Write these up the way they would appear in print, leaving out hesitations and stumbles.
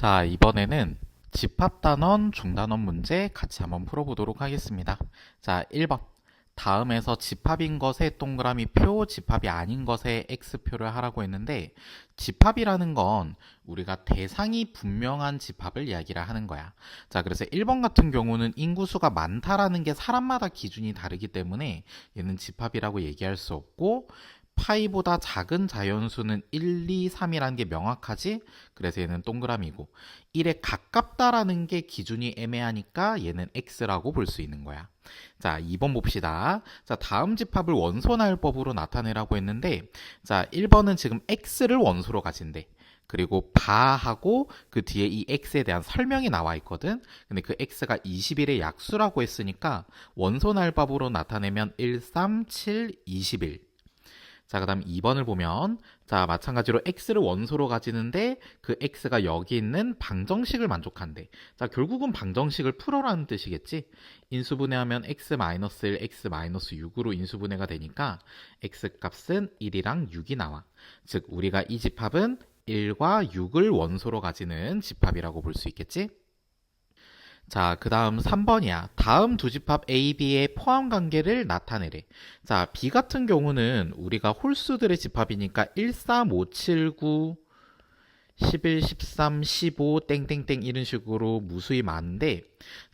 자, 이번에는 집합단원, 중단원 문제 같이 한번 풀어보도록 하겠습니다. 자, 1번. 다음에서 집합인 것에 동그라미 표, 집합이 아닌 것에 X표를 하라고 했는데, 집합이라는 건 우리가 대상이 분명한 집합을 이야기를 하는 거야. 자, 그래서 1번 같은 경우는 인구수가 많다라는 게 사람마다 기준이 다르기 때문에 얘는 집합이라고 얘기할 수 없고, 파이보다 작은 자연수는 1, 2, 3이라는 게 명확하지? 그래서 얘는 동그라미고 1에 가깝다라는 게 기준이 애매하니까 얘는 X라고 볼 수 있는 거야. 자, 2번 봅시다. 자, 다음 집합을 원소나열법으로 나타내라고 했는데 자, 1번은 지금 X를 원소로 가진대. 그리고 바하고 그 뒤에 이 X에 대한 설명이 나와 있거든. 근데 그 X가 21의 약수라고 했으니까 원소나열법으로 나타내면 1, 3, 7, 21. 자, 그 다음 2번을 보면 자, 마찬가지로 x를 원소로 가지는데 그 x가 여기 있는 방정식을 만족한대. 자, 결국은 방정식을 풀어라는 뜻이겠지. 인수분해하면 x-1, x-6으로 인수분해가 되니까 x 값은 1이랑 6이 나와. 즉 우리가 이 집합은 1과 6을 원소로 가지는 집합이라고 볼 수 있겠지. 자, 그 다음 3번이야. 다음 두 집합 A, B의 포함 관계를 나타내래. 자, B 같은 경우는 우리가 홀수들의 집합이니까 1, 3, 5, 7, 9, 11, 13, 15, 땡땡땡 이런 식으로 무수히 많은데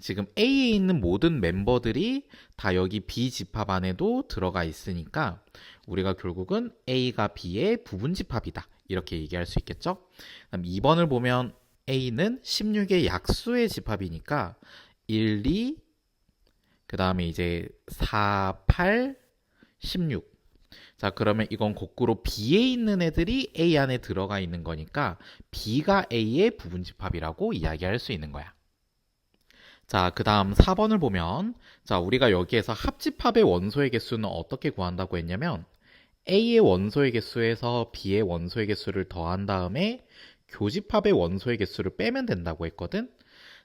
지금 A에 있는 모든 멤버들이 다 여기 B 집합 안에도 들어가 있으니까 우리가 결국은 A가 B의 부분 집합이다. 이렇게 얘기할 수 있겠죠? 그다음 2번을 보면 A는 16의 약수의 집합이니까 1, 2, 그 다음에 이제 4, 8, 16. 자, 그러면 이건 거꾸로 B에 있는 애들이 A 안에 들어가 있는 거니까 B가 A의 부분 집합이라고 이야기할 수 있는 거야. 자, 그 다음 4번을 보면 자, 우리가 여기에서 합집합의 원소의 개수는 어떻게 구한다고 했냐면 A의 원소의 개수에서 B의 원소의 개수를 더한 다음에 교집합의 원소의 개수를 빼면 된다고 했거든.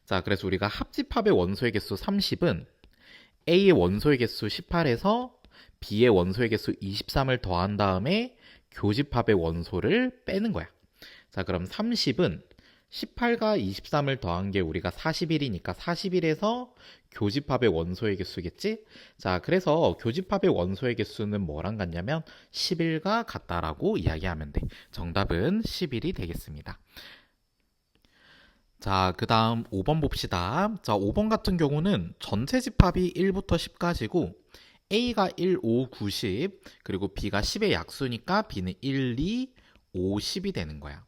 자, 그래서 우리가 합집합의 원소의 개수 30은 A의 원소의 개수 18에서 B의 원소의 개수 23을 더한 다음에 교집합의 원소를 빼는 거야. 자, 그럼 30은 18과 23을 더한 게 우리가 41이니까 41에서 교집합의 원소의 개수겠지? 자, 그래서 교집합의 원소의 개수는 뭐랑 같냐면 11과 같다라고 이야기하면 돼. 정답은 11이 되겠습니다. 자, 그 다음 5번 봅시다. 자, 5번 같은 경우는 전체 집합이 1부터 10까지고 A가 1, 5, 9, 10 그리고 B가 10의 약수니까 B는 1, 2, 5, 10이 되는 거야.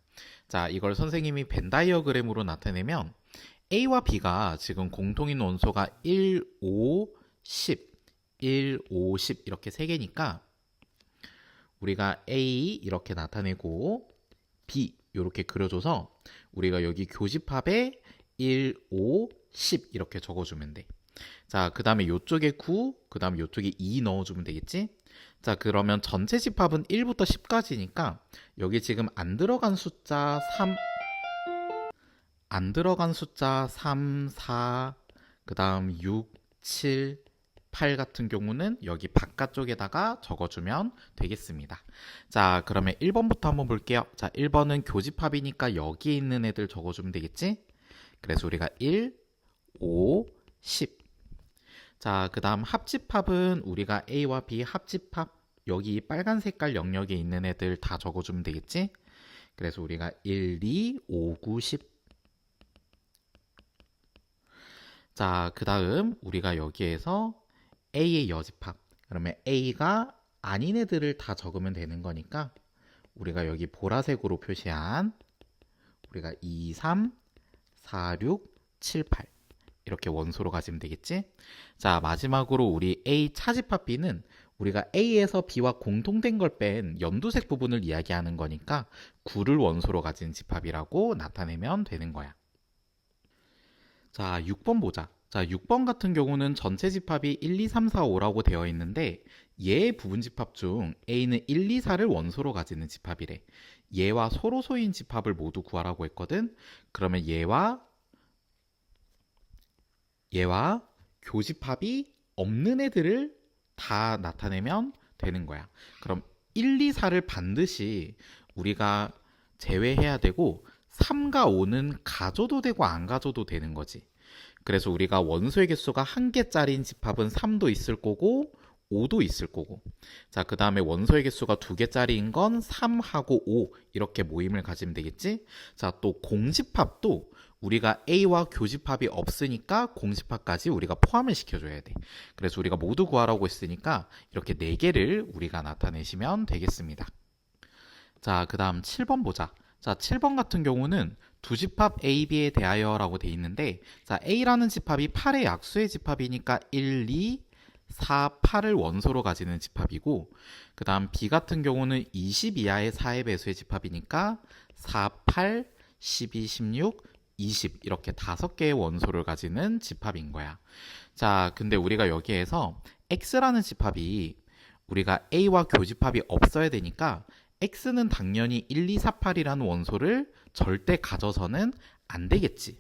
자, 이걸 선생님이 벤 다이어그램으로 나타내면 A와 B가 지금 공통인 원소가 1, 5, 10, 1, 5, 10 이렇게 세 개니까 우리가 A 이렇게 나타내고 B 이렇게 그려줘서 우리가 여기 교집합에 1, 5, 10 이렇게 적어주면 돼. 자, 그 다음에 이쪽에 9, 그 다음에 이쪽에 2 넣어주면 되겠지? 자, 그러면 전체 집합은 1부터 10까지니까 여기 지금 안 들어간 숫자 3, 4, 그 다음 6, 7, 8 같은 경우는 여기 바깥쪽에다가 적어주면 되겠습니다. 자, 그러면 1번부터 한번 볼게요. 자, 1번은 교집합이니까 여기 있는 애들 적어주면 되겠지? 그래서 우리가 1, 5, 10. 자, 그 다음 합집합은 우리가 A와 B 합집합 여기 빨간 색깔 영역에 있는 애들 다 적어주면 되겠지? 그래서 우리가 1, 2, 5, 9, 10. 자, 그 다음 우리가 여기에서 A의 여집합. 그러면 A가 아닌 애들을 다 적으면 되는 거니까 우리가 여기 보라색으로 표시한 우리가 2, 3, 4, 6, 7, 8 이렇게 원소로 가지면 되겠지? 자, 마지막으로 우리 A 차집합 B는 우리가 A에서 B와 공통된 걸 뺀 연두색 부분을 이야기하는 거니까 9를 원소로 가진 집합이라고 나타내면 되는 거야. 자, 6번 보자. 자, 6번 같은 경우는 전체 집합이 1, 2, 3, 4, 5라고 되어 있는데 얘의 부분 집합 중 A는 1, 2, 4를 원소로 가지는 집합이래. 얘와 서로소인 집합을 모두 구하라고 했거든. 그러면 얘와 교집합이 없는 애들을 다 나타내면 되는 거야. 그럼 1, 2, 4를 반드시 우리가 제외해야 되고 3과 5는 가져도 되고 안 가져도 되는 거지. 그래서 우리가 원소의 개수가 한 개짜리인 집합은 3도 있을 거고 5도 있을 거고. 자, 그 다음에 원소의 개수가 두 개짜리인 건 3하고 5 이렇게 모임을 가지면 되겠지. 자, 또 공집합도 우리가 A와 교집합이 없으니까 공집합까지 우리가 포함을 시켜줘야 돼. 그래서 우리가 모두 구하라고 했으니까 이렇게 4개를 우리가 나타내시면 되겠습니다. 자, 그 다음 7번 보자. 자, 7번 같은 경우는 두 집합 A, B에 대하여 라고 돼 있는데, 자, A라는 집합이 8의 약수의 집합이니까 1, 2, 4, 8을 원소로 가지는 집합이고, 그 다음 B 같은 경우는 20 이하의 4의 배수의 집합이니까 4, 8, 12, 16, 20 이렇게 5개의 원소를 가지는 집합인 거야. 자, 근데 우리가 여기에서 X라는 집합이 우리가 A와 교집합이 없어야 되니까 X는 당연히 1, 2, 4, 8이라는 원소를 절대 가져서는 안 되겠지.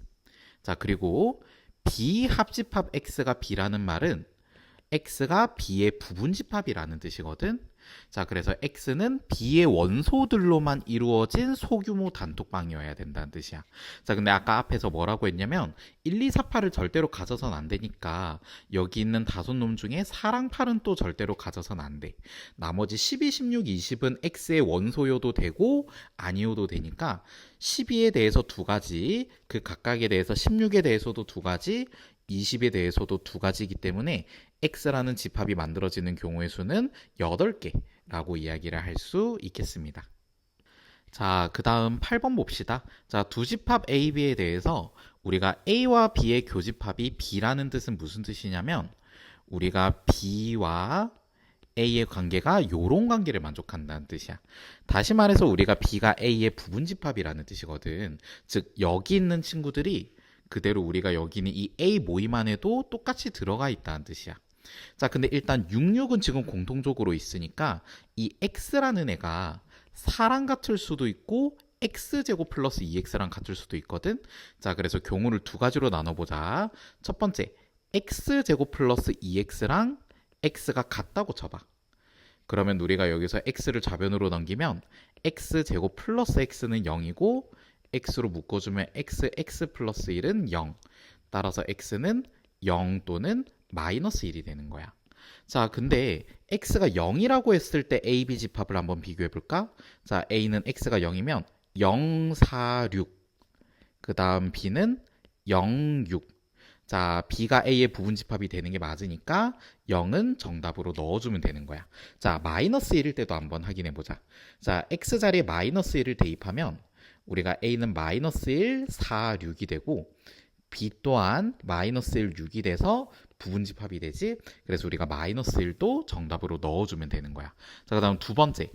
자, 그리고 B 합집합 X가 B라는 말은 X가 B의 부분집합이라는 뜻이거든. 자, 그래서 X는 B의 원소들로만 이루어진 소규모 단톡방이어야 된다는 뜻이야. 자, 근데 아까 앞에서 뭐라고 했냐면 1, 2, 4, 8을 절대로 가져선 안 되니까 여기 있는 5놈 중에 4랑 8은 또 절대로 가져선 안 돼. 나머지 12, 16, 20은 X의 원소여도 되고 아니어도 되니까 12에 대해서 2가지, 그 각각에 대해서 16에 대해서도 2가지, 20에 대해서도 2가지이기 때문에 X라는 집합이 만들어지는 경우의 수는 8개라고 이야기를 할 수 있겠습니다. 자, 그 다음 8번 봅시다. 자, 두 집합 A, B에 대해서 우리가 A와 B의 교집합이 B라는 뜻은 무슨 뜻이냐면 우리가 B와 A의 관계가 이런 관계를 만족한다는 뜻이야. 다시 말해서 우리가 B가 A의 부분집합이라는 뜻이거든. 즉 여기 있는 친구들이 그대로 우리가 여기 있는 이 A 모임 안에도 똑같이 들어가 있다는 뜻이야. 자, 근데 일단 66은 지금 공통적으로 있으니까 이 X라는 애가 4랑 같을 수도 있고 X제곱 플러스 2X랑 같을 수도 있거든. 자, 그래서 경우를 2가지로 나눠보자. 첫 번째, X제곱 플러스 2X랑 X가 같다고 쳐봐. 그러면 우리가 여기서 X를 좌변으로 넘기면 X제곱 플러스 X는 0이고 X로 묶어주면 X 플러스 1은 0. 따라서 X는 0 또는 마이너스 1이 되는 거야. 자, 근데 X가 0이라고 했을 때 A, B 집합을 한번 비교해볼까? 자, A는 X가 0이면 0, 4, 6. 그 다음 B는 0, 6. 자, B가 A의 부분집합이 되는 게 맞으니까 0은 정답으로 넣어주면 되는 거야. 자, 마이너스 1일 때도 한번 확인해보자. 자, X 자리에 마이너스 1을 대입하면 우리가 A는 마이너스 1, 4, 6이 되고 B 또한 마이너스 1, 6이 돼서 부분집합이 되지. 그래서 우리가 마이너스 1도 정답으로 넣어주면 되는 거야. 자, 그 다음 두 번째.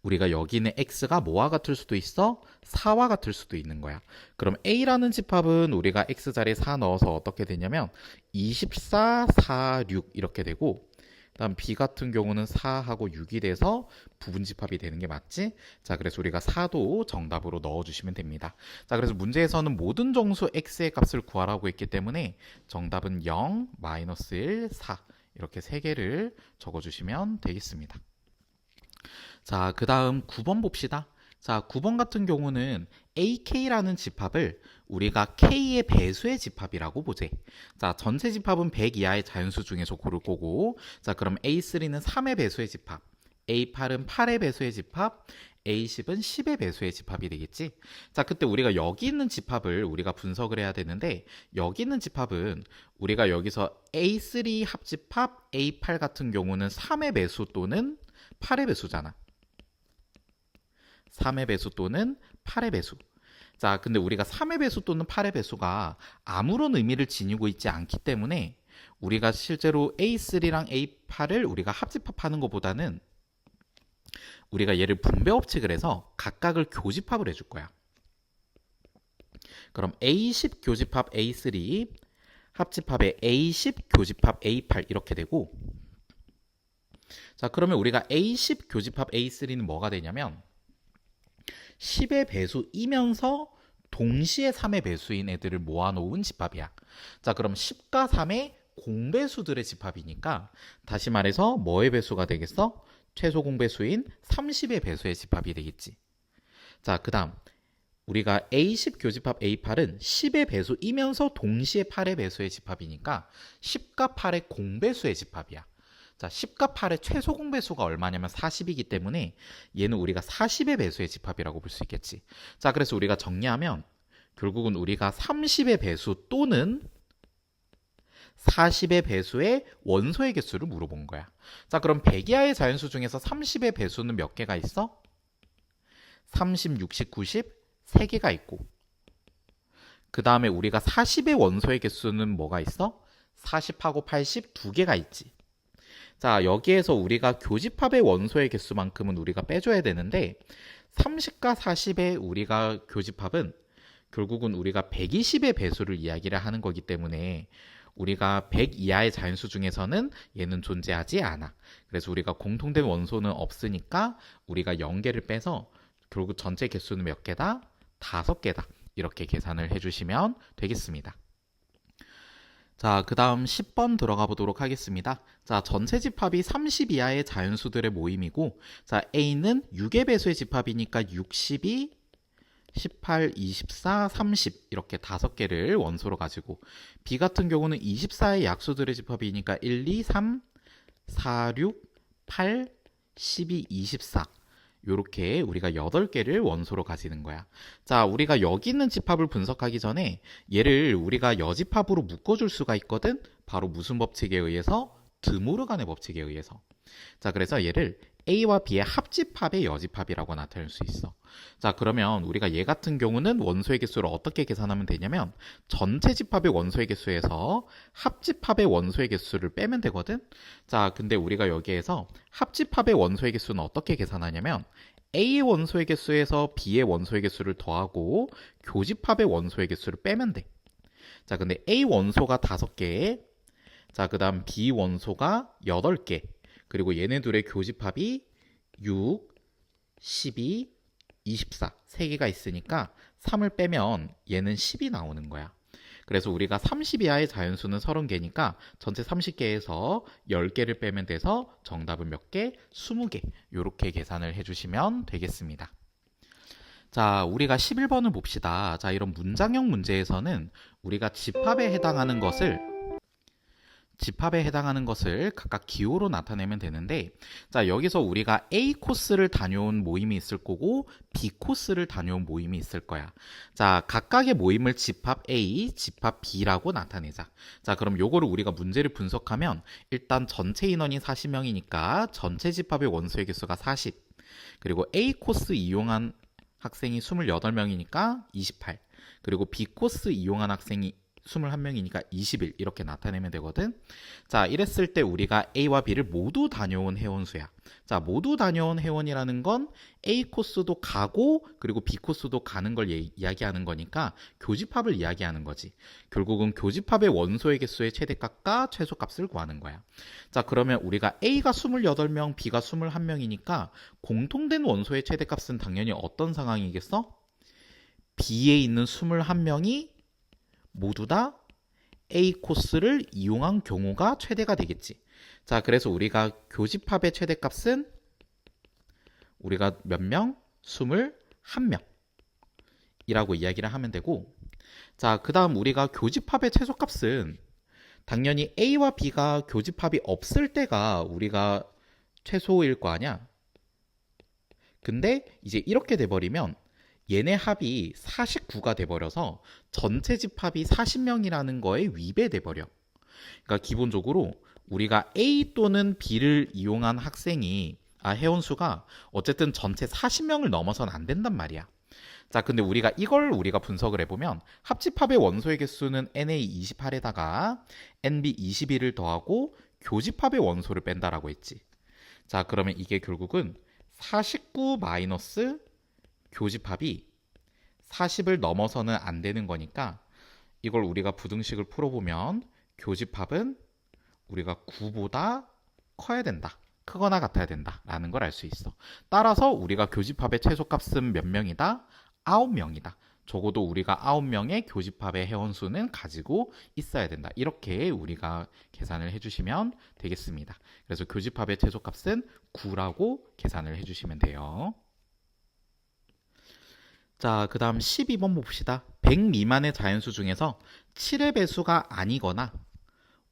우리가 여기 있는 X가 뭐와 같을 수도 있어? 4와 같을 수도 있는 거야. 그럼 A라는 집합은 우리가 X 자리에 4 넣어서 어떻게 되냐면 24, 4, 6 이렇게 되고 다음 B 같은 경우는 4하고 6이 돼서 부분집합이 되는 게 맞지? 자, 그래서 우리가 4도 정답으로 넣어주시면 됩니다. 자, 그래서 문제에서는 모든 정수 X의 값을 구하라고 했기 때문에 정답은 0, 마이너스 1, 4 이렇게 3개를 적어주시면 되겠습니다. 자, 그 다음 9번 봅시다. 자, 9번 같은 경우는 AK라는 집합을 우리가 K의 배수의 집합이라고 보재. 자, 전체 집합은 100 이하의 자연수 중에서 고를 거고, 자, 그럼 A3는 3의 배수의 집합, A8은 8의 배수의 집합, A10은 10의 배수의 집합이 되겠지. 자, 그때 우리가 여기 있는 집합을 우리가 분석을 해야 되는데, 여기 있는 집합은 우리가 여기서 A3 합집합, A8 같은 경우는 3의 배수 또는 8의 배수잖아. 3의 배수 또는 8의 배수. 자, 근데 우리가 3의 배수 또는 8의 배수가 아무런 의미를 지니고 있지 않기 때문에 우리가 실제로 A3랑 A8을 우리가 합집합하는 것보다는 우리가 얘를 분배법칙을 해서 각각을 교집합을 해줄 거야. 그럼 A10 교집합 A3 합집합에 A10 교집합 A8 이렇게 되고, 자, 그러면 우리가 A10 교집합 A3는 뭐가 되냐면 10의 배수이면서 동시에 3의 배수인 애들을 모아놓은 집합이야. 자, 그럼 10과 3의 공배수들의 집합이니까 다시 말해서 뭐의 배수가 되겠어? 최소 공배수인 30의 배수의 집합이 되겠지. 자, 그 다음 우리가 A10 교집합 A8은 10의 배수이면서 동시에 8의 배수의 집합이니까 10과 8의 공배수의 집합이야. 자, 10과 8의 최소 공배수가 얼마냐면 40이기 때문에 얘는 우리가 40의 배수의 집합이라고 볼 수 있겠지. 자, 그래서 우리가 정리하면 결국은 우리가 30의 배수 또는 40의 배수의 원소의 개수를 물어본 거야. 자, 그럼 100 이하의 자연수 중에서 30의 배수는 몇 개가 있어? 30, 60, 90, 3개가 있고, 그 다음에 우리가 40의 원소의 개수는 뭐가 있어? 40하고 80, 2개가 있지. 자, 여기에서 우리가 교집합의 원소의 개수만큼은 우리가 빼줘야 되는데 30과 40의 우리가 교집합은 결국은 우리가 120의 배수를 이야기를 하는 거기 때문에 우리가 100 이하의 자연수 중에서는 얘는 존재하지 않아. 그래서 우리가 공통된 원소는 없으니까 우리가 0개를 빼서 결국 전체 개수는 몇 개다? 5개다. 이렇게 계산을 해주시면 되겠습니다. 자, 그 다음 10번 들어가 보도록 하겠습니다. 자, 전체 집합이 30 이하의 자연수들의 모임이고, 자, A는 6의 배수의 집합이니까 62, 18, 24, 30 이렇게 5개를 원소로 가지고, B 같은 경우는 24의 약수들의 집합이니까 1, 2, 3, 4, 6, 8, 12, 24 요렇게 우리가 8개를 원소로 가지는 거야. 자, 우리가 여기 있는 집합을 분석하기 전에 얘를 우리가 여집합으로 묶어줄 수가 있거든. 바로 무슨 법칙에 의해서? 드모르간의 법칙에 의해서. 자, 그래서 얘를 A와 B의 합집합의 여집합이라고 나타낼 수 있어. 자, 그러면 우리가 얘 같은 경우는 원소의 개수를 어떻게 계산하면 되냐면 전체 집합의 원소의 개수에서 합집합의 원소의 개수를 빼면 되거든. 자, 근데 우리가 여기에서 합집합의 원소의 개수는 어떻게 계산하냐면 A의 원소의 개수에서 B의 원소의 개수를 더하고 교집합의 원소의 개수를 빼면 돼. 자, 근데 A 원소가 5개, 자, 그 다음 B 원소가 8개, 그리고 얘네 둘의 교집합이 6, 12, 24, 3개가 있으니까 3을 빼면 얘는 10이 나오는 거야. 그래서 우리가 30 이하의 자연수는 30개니까 전체 30개에서 10개를 빼면 돼서 정답은 몇 개? 20개. 이렇게 계산을 해주시면 되겠습니다. 자, 우리가 11번을 봅시다. 자, 이런 문장형 문제에서는 우리가 집합에 해당하는 것을 각각 기호로 나타내면 되는데, 자, 여기서 우리가 A 코스를 다녀온 모임이 있을 거고 B 코스를 다녀온 모임이 있을 거야. 자, 각각의 모임을 집합 A, 집합 B라고 나타내자. 자, 그럼 요거를 우리가 문제를 분석하면 일단 전체 인원이 40명이니까 전체 집합의 원소의 개수가 40, 그리고 A 코스 이용한 학생이 28명이니까 28, 그리고 B 코스 이용한 학생이 21명이니까 21 이렇게 나타내면 되거든. 자, 이랬을 때 우리가 A와 B를 모두 다녀온 회원수야. 자, 모두 다녀온 회원이라는 건 A 코스도 가고 그리고 B 코스도 가는 걸 이야기하는 거니까 교집합을 이야기하는 거지. 결국은 교집합의 원소의 개수의 최대값과 최소값을 구하는 거야. 자, 그러면 우리가 A가 28명, B가 21명이니까 공통된 원소의 최대값은 당연히 어떤 상황이겠어? B에 있는 21명이 모두 다 A 코스를 이용한 경우가 최대가 되겠지. 자, 그래서 우리가 교집합의 최대값은 우리가 몇 명? 21명 이라고 이야기를 하면 되고, 자, 그 다음 우리가 교집합의 최소값은 당연히 A와 B가 교집합이 없을 때가 우리가 최소일 거 아니야. 근데 이제 이렇게 돼버리면 얘네 합이 49가 돼버려서 전체 집합이 40명이라는 거에 위배돼 버려. 그러니까 기본적으로 우리가 A 또는 B를 이용한 회원수가 어쨌든 전체 40명을 넘어서는 안 된단 말이야. 자, 근데 우리가 분석을 해보면 합집합의 원소의 개수는 NA 28에다가 NB 21을 더하고 교집합의 원소를 뺀다라고 했지. 자, 그러면 이게 결국은 49 마이너스 교집합이 40을 넘어서는 안 되는 거니까 이걸 우리가 부등식을 풀어보면 교집합은 우리가 9보다 커야 된다. 크거나 같아야 된다. 라는 걸 알 수 있어. 따라서 우리가 교집합의 최소값은 몇 명이다? 9명이다. 적어도 우리가 9명의 교집합의 회원수는 가지고 있어야 된다. 이렇게 우리가 계산을 해주시면 되겠습니다. 그래서 교집합의 최소값은 9라고 계산을 해주시면 돼요. 자, 그 다음 12번 봅시다. 100 미만의 자연수 중에서 7의 배수가 아니거나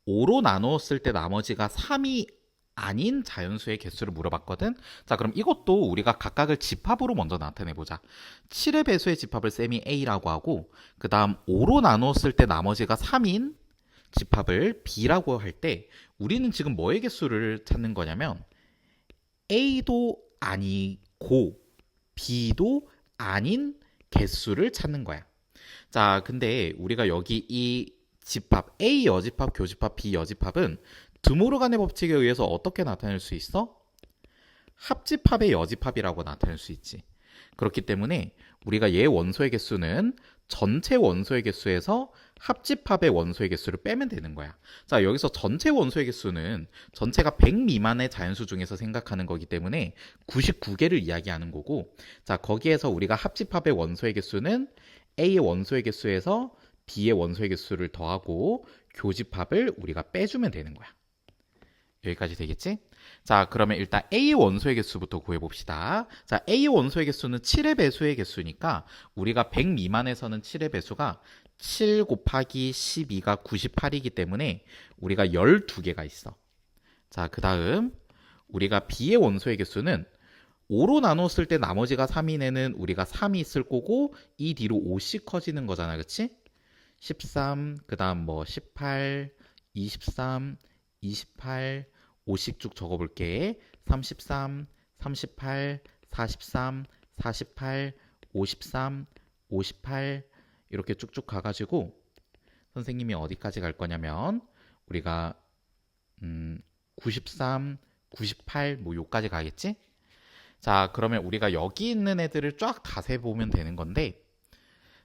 5로 나누었을 때 나머지가 3이 아닌 자연수의 개수를 물어봤거든. 자, 그럼 이것도 우리가 각각을 집합으로 먼저 나타내보자. 7의 배수의 집합을 쌤이 A라고 하고, 그 다음 5로 나누었을 때 나머지가 3인 집합을 B라고 할 때, 우리는 지금 뭐의 개수를 찾는 거냐면 A도 아니고 B도 아닌 개수를 찾는 거야. 자, 근데 우리가 여기 이 집합 A 여집합, 교집합, B 여집합은 드모르간의 법칙에 의해서 어떻게 나타낼 수 있어? 합집합의 여집합이라고 나타낼 수 있지. 그렇기 때문에 우리가 얘 원소의 개수는 전체 원소의 개수에서 합집합의 원소의 개수를 빼면 되는 거야. 자, 여기서 전체 원소의 개수는 전체가 100 미만의 자연수 중에서 생각하는 거기 때문에 99개를 이야기하는 거고, 자, 거기에서 우리가 합집합의 원소의 개수는 A의 원소의 개수에서 B의 원소의 개수를 더하고 교집합을 우리가 빼주면 되는 거야. 여기까지 되겠지? 자, 그러면 일단 A의 원소의 개수부터 구해봅시다. 자, A의 원소의 개수는 7의 배수의 개수니까 우리가 100 미만에서는 7의 배수가 7 곱하기 12가 98이기 때문에 우리가 12개가 있어. 자, 그 다음 우리가 B의 원소의 개수는 5로 나눴을 때 나머지가 3인 애는 우리가 3이 있을 거고 이 뒤로 5씩 커지는 거잖아. 그치? 13, 그 다음 뭐 18, 23, 28, 5씩 쭉 적어볼게. 33, 38, 43, 48, 53, 58 이렇게 쭉쭉 가가지고 선생님이 어디까지 갈 거냐면 우리가 93, 98 뭐 요까지 가겠지? 자, 그러면 우리가 여기 있는 애들을 쫙 다 세보면 되는 건데,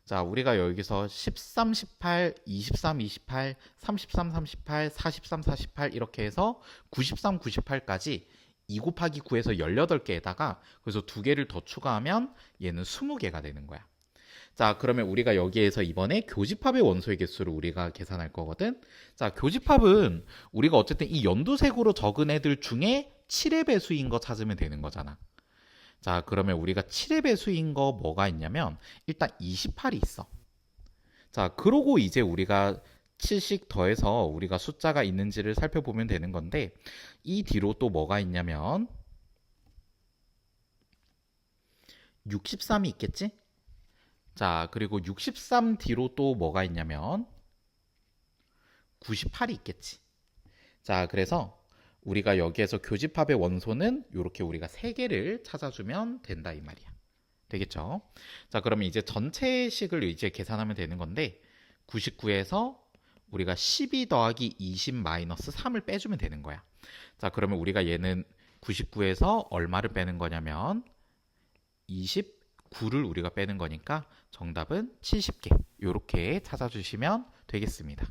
자, 우리가 여기서 13, 18, 23, 28, 33, 38, 43, 48 이렇게 해서 93, 98까지 2 곱하기 9에서 18개에다가 그래서 2개를 더 추가하면 얘는 20개가 되는 거야. 자, 그러면 우리가 여기에서 이번에 교집합의 원소의 개수를 우리가 계산할 거거든. 자, 교집합은 우리가 어쨌든 이 연두색으로 적은 애들 중에 7의 배수인 거 찾으면 되는 거잖아. 자, 그러면 우리가 7의 배수인 거 뭐가 있냐면 일단 28이 있어. 자, 그러고 이제 우리가 7씩 더해서 우리가 숫자가 있는지를 살펴보면 되는 건데 이 뒤로 또 뭐가 있냐면 63이 있겠지? 자, 그리고 63 뒤로 또 뭐가 있냐면 98이 있겠지. 자, 그래서 우리가 여기에서 교집합의 원소는 이렇게 우리가 3개를 찾아주면 된다 이 말이야. 되겠죠? 자, 그러면 이제 전체식을 이제 계산하면 되는 건데 99에서 우리가 12 더하기 20 마이너스 3을 빼주면 되는 거야. 자, 그러면 우리가 얘는 99에서 얼마를 빼는 거냐면 29를 우리가 빼는 거니까 정답은 70개. 이렇게 찾아주시면 되겠습니다.